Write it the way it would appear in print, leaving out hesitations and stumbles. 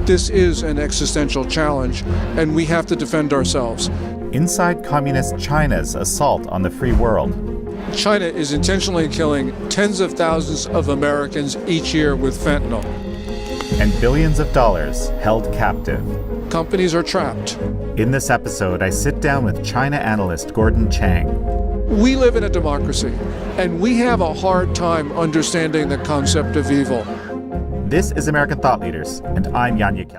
This is an existential challenge, and we have to defend ourselves. Inside Communist China's assault on the free world. China is intentionally killing tens of thousands of Americans each year with fentanyl. And billions of dollars held captive. Companies are trapped. In this episode, I sit down with China analyst Gordon Chang. We live in a democracy, and we have a hard time understanding the concept of evil. This is American Thought Leaders, and I'm Jan Jekiel.